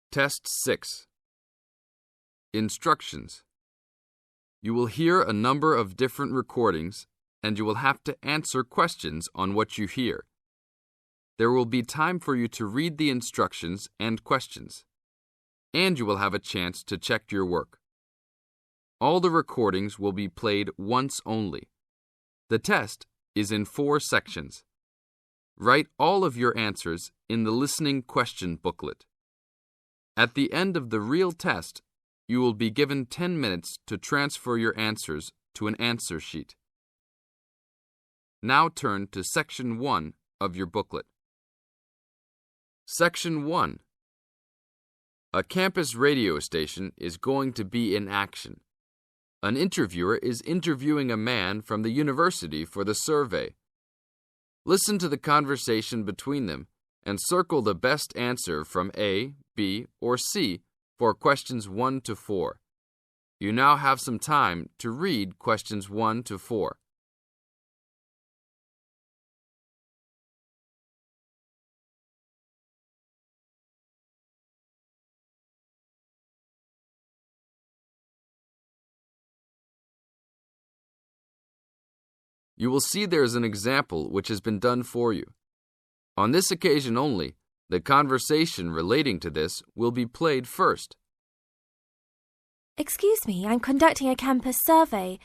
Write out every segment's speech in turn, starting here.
Test 6. Instructions. You will hear a number of different recordings, and you will have to answer questions on what you hear. There will be time for you to read the instructions and questions, and you will have a chance to check your work. All the recordings will be played once only. The test is in 4 sections. Write all of your answers in the listening question booklet. At the end of the real test, you will be given 10 minutes to transfer your answers to an answer sheet. Now turn to Section 1 of your booklet. Section 1. A campus radio station is going to be in action. An interviewer is interviewing a man from the university for the survey. Listen to the conversation between them and circle the best answer from A, B, or C for questions 1 to 4. You now have some time to read questions 1 to 4. You will see there is an example which has been done for you. On this occasion only, the conversation relating to this will be played first. Excuse me, I'm conducting a campus survey.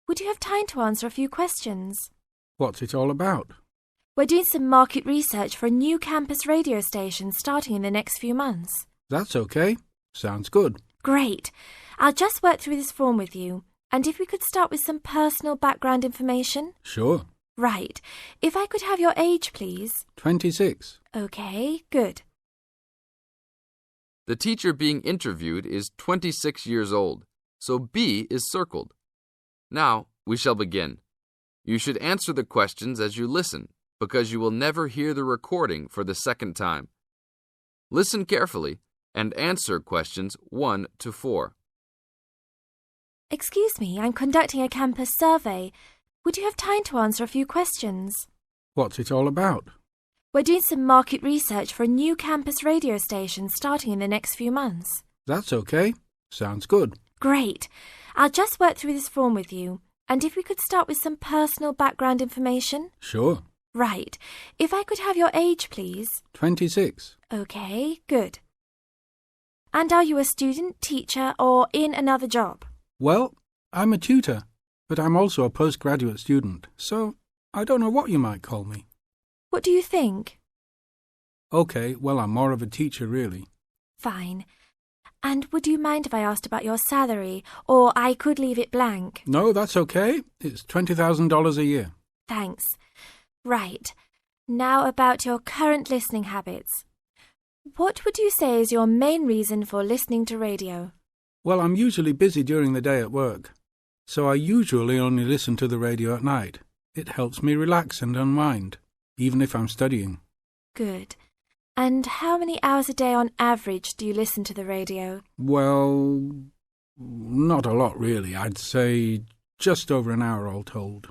Would you have time to answer a few questions? What's it all about? We're doing some market research for a new campus radio station starting in the next few months. That's okay. Sounds good. Great. I'll just work through this form with you. And if we could start with some personal background information? Sure. Right. If I could have your age, please. 26. Okay, good. The teacher being interviewed is 26 years old, so B is circled. Now, we shall begin. You should answer the questions as you listen, because you will never hear the recording for the second time. Listen carefully and answer questions 1 to 4. Excuse me, I'm conducting a campus survey. Would you have time to answer a few questions? What's it all about? We're doing some market research for a new campus radio station starting in the next few months. That's okay. Sounds good. Great. I'll just work through this form with you. And if we could start with some personal background information? Sure. Right. If I could have your age, please. 26. Okay, good. And are you a student, teacher, or in another job? Well, I'm a tutor, but I'm also a postgraduate student, so I don't know what you might call me. What do you think? Okay, well, I'm more of a teacher, really. Fine. And would you mind if I asked about your salary, or I could leave it blank? No, that's okay. It's $20,000 a year. Thanks. Right. Now about your current listening habits. What would you say is your main reason for listening to radio? Well, I'm usually busy during the day at work, so I usually only listen to the radio at night. It helps me relax and unwind, even if I'm studying. Good. And how many hours a day on average do you listen to the radio? Well, not a lot really. I'd say just over an hour all told.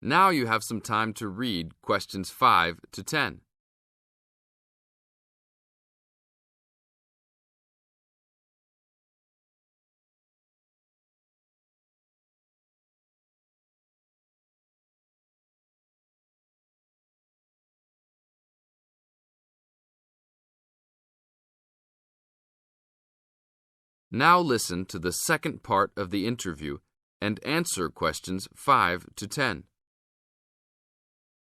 Now you have some time to read questions 5 to 10. Now listen to the second part of the interview and answer questions 5 to 10.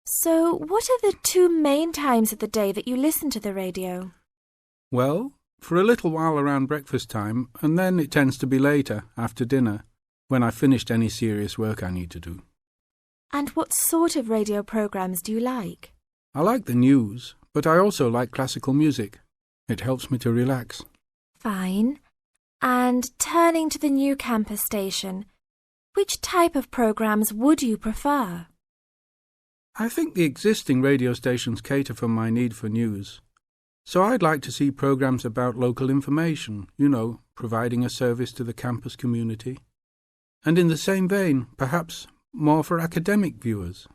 So, what are the 2 main times of the day that you listen to the radio? Well, for a little while around breakfast time, and then it tends to be later, after dinner, when I've finished any serious work I need to do. And what sort of radio programs do you like? I like the news, but I also like classical music. It helps me to relax. Fine. And turning to the new campus station, which type of programs would you prefer? I think the existing radio stations cater for my need for news. So I'd like to see programs about local information, providing a service to the campus community. And in the same vein, perhaps more for academic viewers,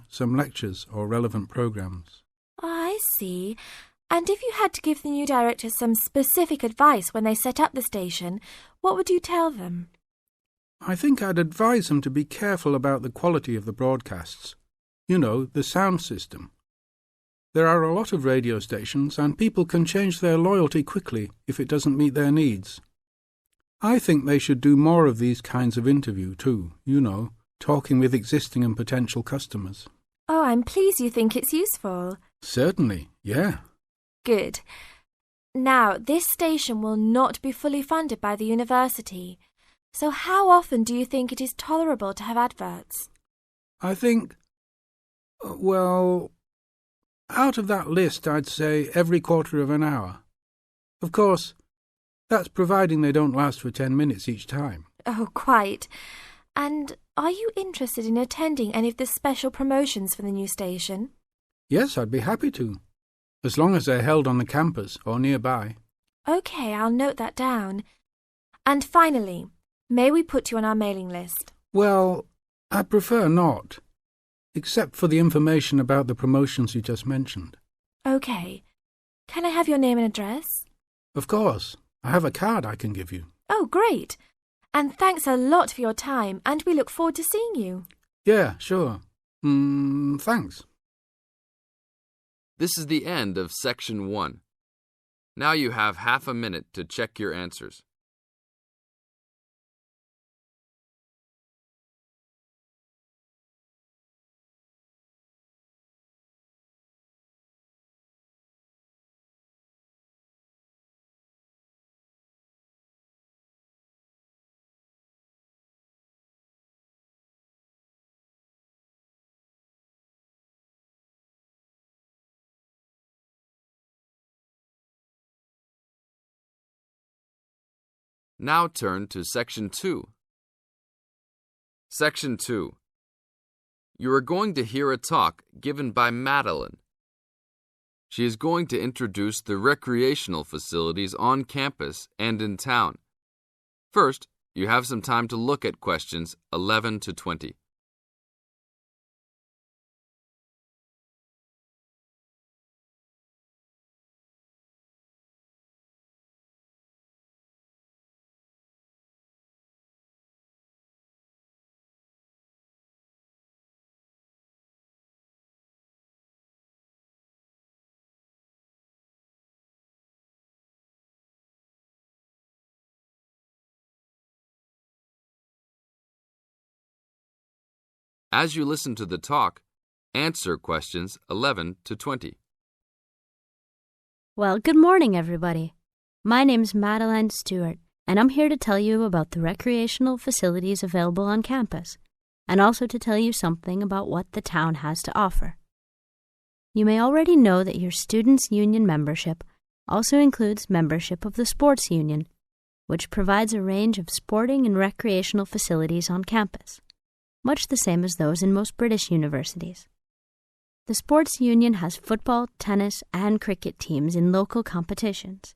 some lectures or relevant programs. Oh, I see. And if you had to give the new directors some specific advice when they set up the station, what would you tell them? I think I'd advise them to be careful about the quality of the broadcasts. You know, the sound system. There are a lot of radio stations and people can change their loyalty quickly if it doesn't meet their needs. I think they should do more of these kinds of interview too, you know, talking with existing and potential customers. Oh, I'm pleased you think it's useful. Certainly, yeah. Good. Now, this station will not be fully funded by the university. So how often do you think it is tolerable to have adverts? I think, well, out of that list I'd say every quarter of an hour. Of course, that's providing they don't last for 10 minutes each time. Oh, quite. And are you interested in attending any of the special promotions for the new station? Yes, I'd be happy to, as long as they're held on the campus or nearby. OK, I'll note that down. And finally, may we put you on our mailing list? Well, I prefer not, except for the information about the promotions you just mentioned. OK. Can I have your name and address? Of course. I have a card I can give you. Oh, great. And thanks a lot for your time, and we look forward to seeing you. Yeah, sure. Thanks. This is the end of Section 1. Now you have half a minute to check your answers. Now turn to Section 2. Section 2. You are going to hear a talk given by Madeline. She is going to introduce the recreational facilities on campus and in town. First, you have some time to look at questions 11 to 20. As you listen to the talk, answer questions 11 to 20. Well, good morning, everybody. My name's Madeline Stewart, and I'm here to tell you about the recreational facilities available on campus, and also to tell you something about what the town has to offer. You may already know that your Students' Union membership also includes membership of the Sports Union, which provides a range of sporting and recreational facilities on campus, much the same as those in most British universities. The Sports Union has football, tennis, and cricket teams in local competitions.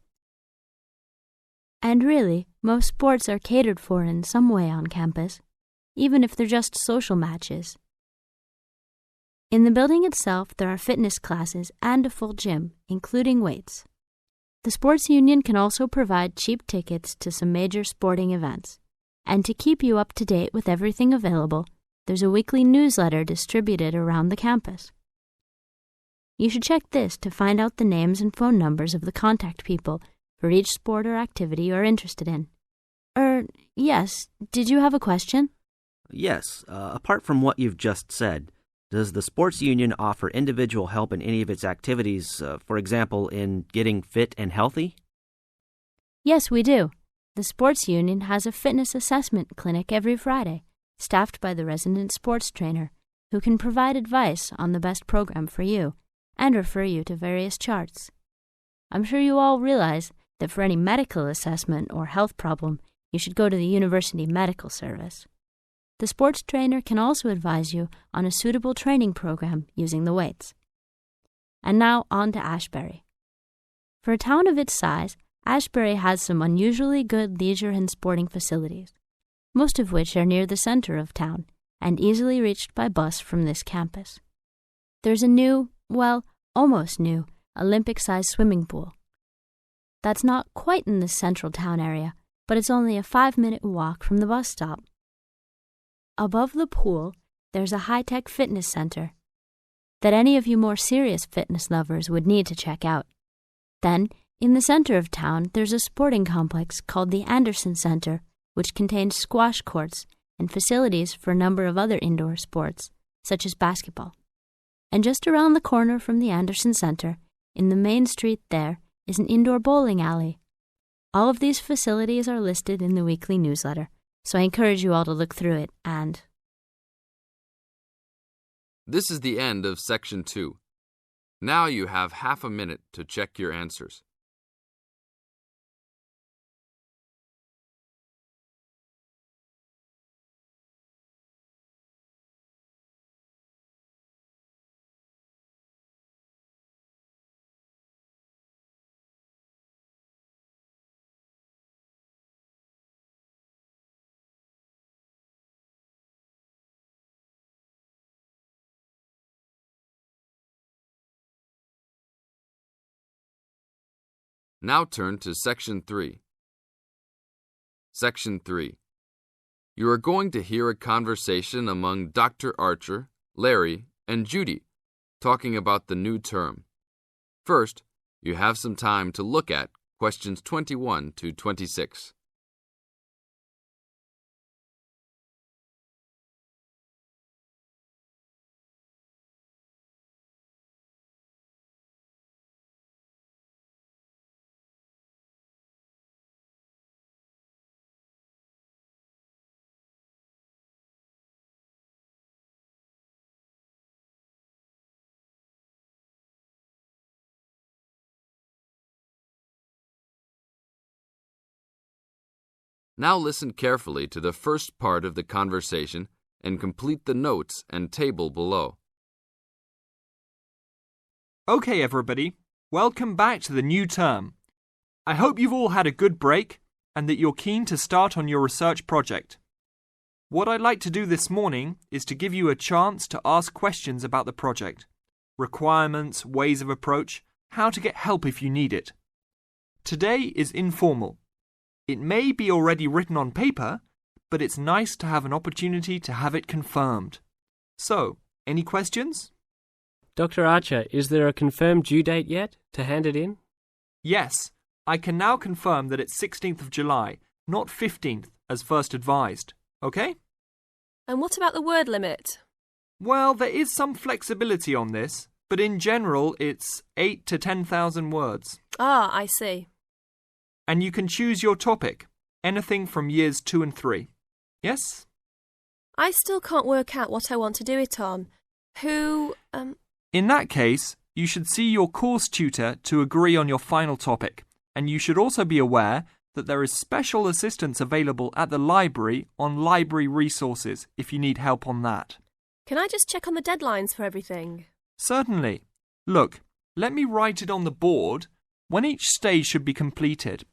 And really, most sports are catered for in some way on campus, even if they're just social matches. In the building itself, there are fitness classes and a full gym, including weights. The Sports Union can also provide cheap tickets to some major sporting events. And to keep you up to date with everything available, there's a weekly newsletter distributed around the campus. You should check this to find out the names and phone numbers of the contact people for each sport or activity you're interested in. Yes, did you have a question? Yes, apart from what you've just said, does the Sports Union offer individual help in any of its activities, for example, in getting fit and healthy? Yes, we do. The Sports Union has a fitness assessment clinic every Friday, staffed by the resident sports trainer, who can provide advice on the best program for you and refer you to various charts. I'm sure you all realize that for any medical assessment or health problem, you should go to the University Medical Service. The sports trainer can also advise you on a suitable training program using the weights. And now on to Ashbury. For a town of its size, Ashbury has some unusually good leisure and sporting facilities, most of which are near the center of town and easily reached by bus from this campus. There's a new, well, almost new, Olympic-sized swimming pool. That's not quite in the central town area, but it's only a 5-minute walk from the bus stop. Above the pool, there's a high-tech fitness center that any of you more serious fitness lovers would need to check out. Then, in the center of town, there's a sporting complex called the Anderson Center, which contains squash courts and facilities for a number of other indoor sports, such as basketball. And just around the corner from the Anderson Center, in the main street there, is an indoor bowling alley. All of these facilities are listed in the weekly newsletter, so I encourage you all to look through it and... This is the end of Section 2. Now you have half a minute to check your answers. Now turn to Section 3. Section 3. You are going to hear a conversation among Dr. Archer, Larry, and Judy, talking about the new term. First, you have some time to look at questions 21 to 26. Now listen carefully to the first part of the conversation and complete the notes and table below. Okay, everybody, welcome back to the new term. I hope you've all had a good break and that you're keen to start on your research project. What I'd like to do this morning is to give you a chance to ask questions about the project, requirements, ways of approach, how to get help if you need it. Today is informal. It may be already written on paper, but it's nice to have an opportunity to have it confirmed. So, any questions? Dr. Archer, is there a confirmed due date yet to hand it in? Yes, I can now confirm that it's 16th of July, not 15th as first advised. Okay? And what about the word limit? Well, there is some flexibility on this, but in general it's 8 to 10,000 words. Ah, I see. And you can choose your topic, anything from years 2 and 3. Yes? I still can't work out what I want to do it on. In that case, you should see your course tutor to agree on your final topic, and you should also be aware that there is special assistance available at the library on library resources if you need help on that. Can I just check on the deadlines for everything? Certainly. Look, let me write it on the board when each stage should be completed.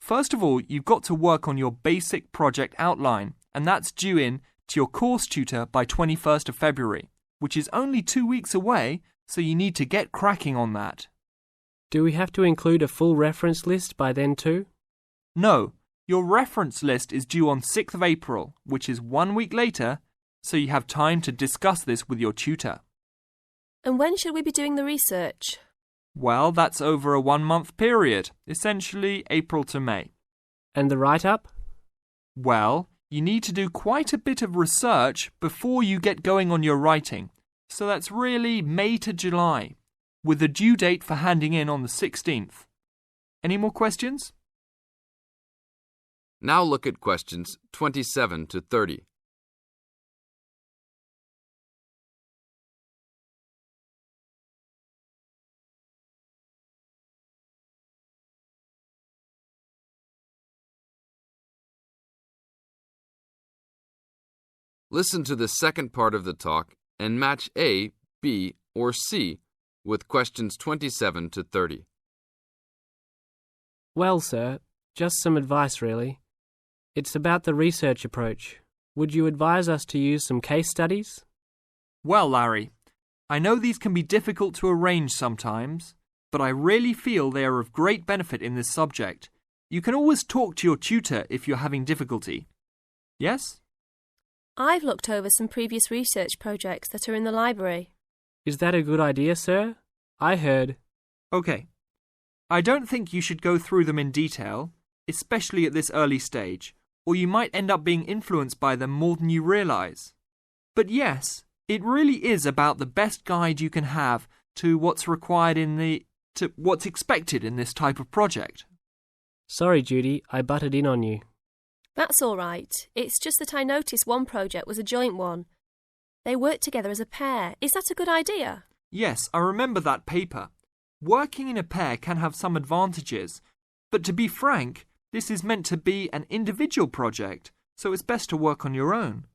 First of all, you've got to work on your basic project outline, and that's due in to your course tutor by 21st of February, which is only 2 weeks away, so you need to get cracking on that. Do we have to include a full reference list by then too? No, your reference list is due on 6th of April, which is 1 week later, so you have time to discuss this with your tutor. And when should we be doing the research? Well, that's over a 1-month period, essentially April to May. And the write-up? Well, you need to do quite a bit of research before you get going on your writing, so that's really May to July, with a due date for handing in on the 16th. Any more questions? Now look at questions 27 to 30. Listen to the second part of the talk and match A, B, or C with questions 27 to 30. Well, sir, just some advice really. It's about the research approach. Would you advise us to use some case studies? Well, Larry, I know these can be difficult to arrange sometimes, but I really feel they are of great benefit in this subject. You can always talk to your tutor if you're having difficulty. Yes? I've looked over some previous research projects that are in the library. Is that a good idea, sir? I heard. OK. I don't think you should go through them in detail, especially at this early stage, or you might end up being influenced by them more than you realise. But yes, it really is about the best guide you can have to what's required to what's expected in this type of project. Sorry, Judy, I butted in on you. That's all right. It's just that I noticed one project was a joint one. They worked together as a pair. Is that a good idea? Yes, I remember that paper. Working in a pair can have some advantages, but to be frank, this is meant to be an individual project, so it's best to work on your own.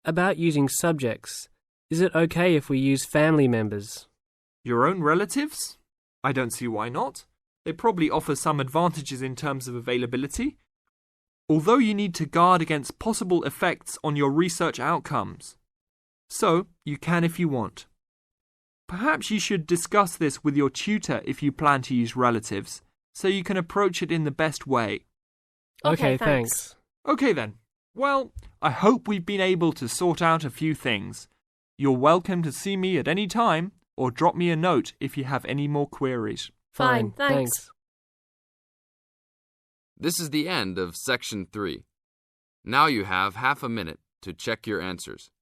About using subjects, is it okay if we use family members? Your own relatives? I don't see why not. They probably offer some advantages in terms of availability, although you need to guard against possible effects on your research outcomes. So, you can if you want. Perhaps you should discuss this with your tutor if you plan to use relatives, so you can approach it in the best way. Okay, thanks. Okay then. Well, I hope we've been able to sort out a few things. You're welcome to see me at any time, or drop me a note if you have any more queries. Fine, thanks. This is the end of Section 3. Now you have half a minute to check your answers.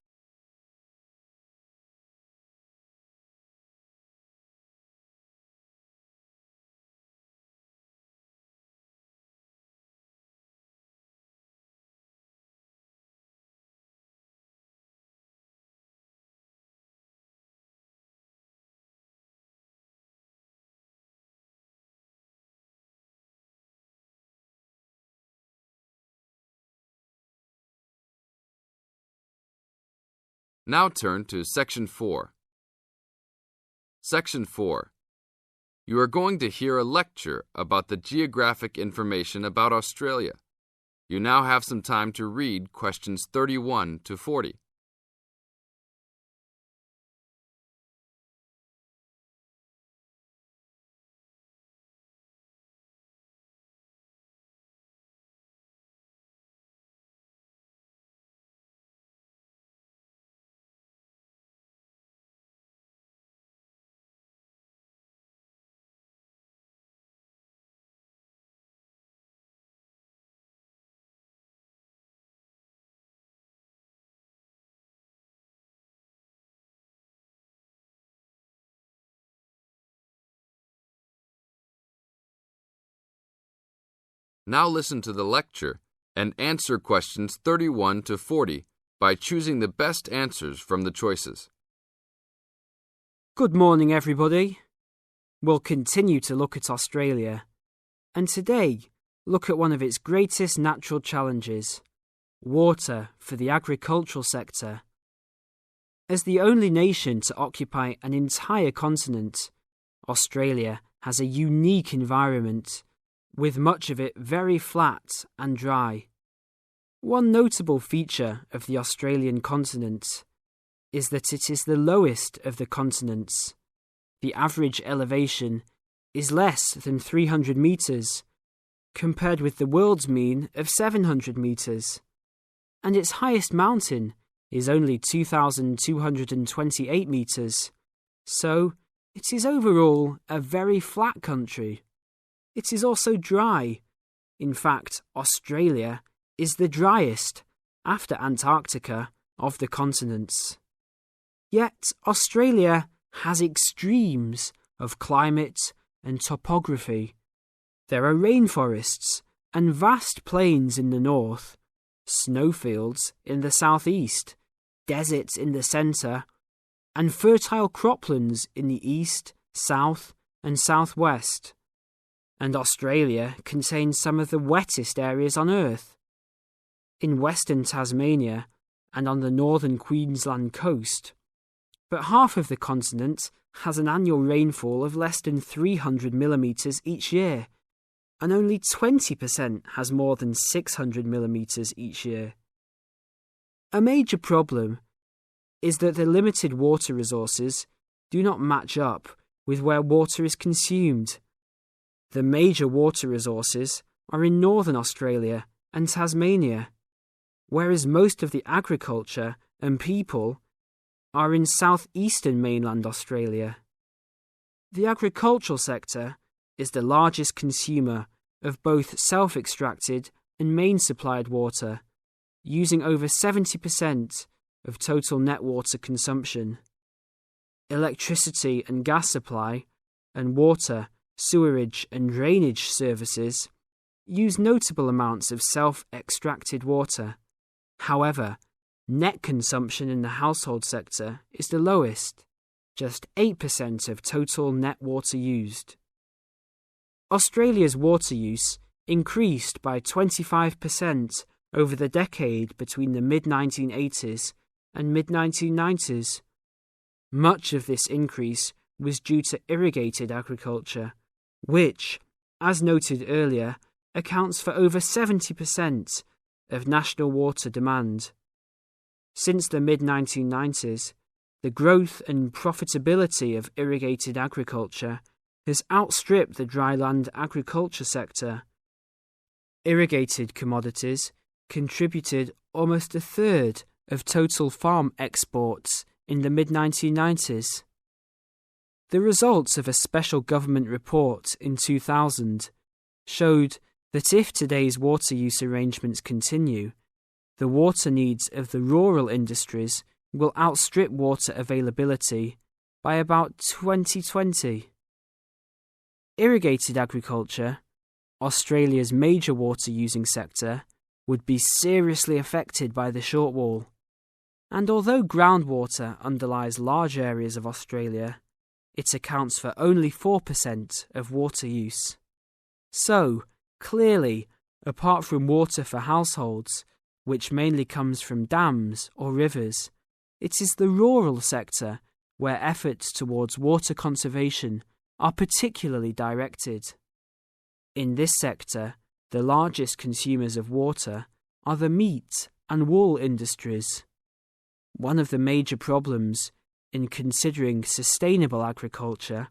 Now turn to Section 4. Section 4. You are going to hear a lecture about the geographic information about Australia. You now have some time to read questions 31 to 40. Now listen to the lecture and answer questions 31 to 40 by choosing the best answers from the choices. Good morning, everybody. We'll continue to look at Australia, and today look at one of its greatest natural challenges, water for the agricultural sector. As the only nation to occupy an entire continent, Australia has a unique environment, with much of it very flat and dry. One notable feature of the Australian continent is that it is the lowest of the continents. The average elevation is less than 300 metres, compared with the world's mean of 700 metres, and its highest mountain is only 2,228 metres, so it is overall a very flat country. It is also dry. In fact, Australia is the driest, after Antarctica, of the continents. Yet Australia has extremes of climate and topography. There are rainforests and vast plains in the north, snowfields in the southeast, deserts in the centre, and fertile croplands in the east, south, and southwest. And Australia contains some of the wettest areas on Earth. In western Tasmania and on the northern Queensland coast, but half of the continent has an annual rainfall of less than 300 millimetres each year, and only 20% has more than 600 millimetres each year. A major problem is that the limited water resources do not match up with where water is consumed. The major water resources are in northern Australia and Tasmania, whereas most of the agriculture and people are in southeastern mainland Australia. The agricultural sector is the largest consumer of both self-extracted and main-supplied water, using over 70% of total net water consumption. Electricity and gas supply and water, sewerage and drainage services use notable amounts of self-extracted water. However, net consumption in the household sector is the lowest, just 8% of total net water used. Australia's water use increased by 25% over the decade between the mid-1980s and mid-1990s. Much of this increase was due to irrigated agriculture, which, as noted earlier, accounts for over 70% of national water demand. Since the mid-1990s, the growth and profitability of irrigated agriculture has outstripped the dryland agriculture sector. Irrigated commodities contributed almost a third of total farm exports in the mid-1990s. The results of a special government report in 2000 showed that if today's water use arrangements continue, the water needs of the rural industries will outstrip water availability by about 2020. Irrigated agriculture, Australia's major water-using sector, would be seriously affected by the shortfall. And although groundwater underlies large areas of Australia, it accounts for only 4% of water use. So, clearly, apart from water for households, which mainly comes from dams or rivers, it is the rural sector where efforts towards water conservation are particularly directed. In this sector, the largest consumers of water are the meat and wool industries. One of the major problems in considering sustainable agriculture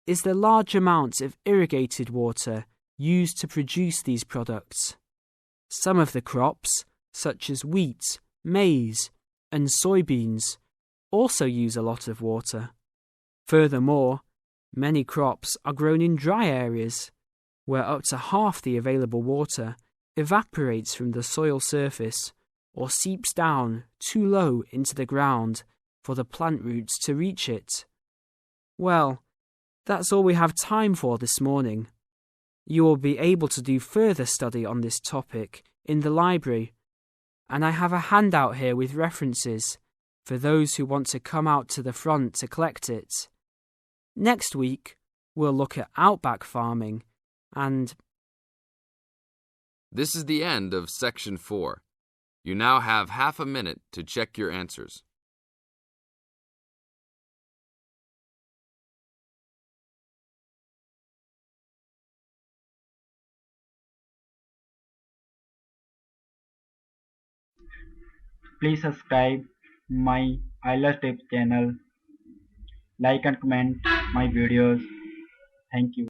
is the large amounts of irrigated water used to produce these products. Some of the crops, such as wheat, maize, and soybeans, also use a lot of water. Furthermore, many crops are grown in dry areas, where up to half the available water evaporates from the soil surface or seeps down too low into the ground for the plant roots to reach it. Well, that's all we have time for this morning. You will be able to do further study on this topic in the library, and I have a handout here with references for those who want to come out to the front to collect it. Next week, we'll look at outback farming and... This is the end of Section 4. You now have half a minute to check your answers. Please subscribe my IELTS Tips channel, like and comment my videos. Thank you.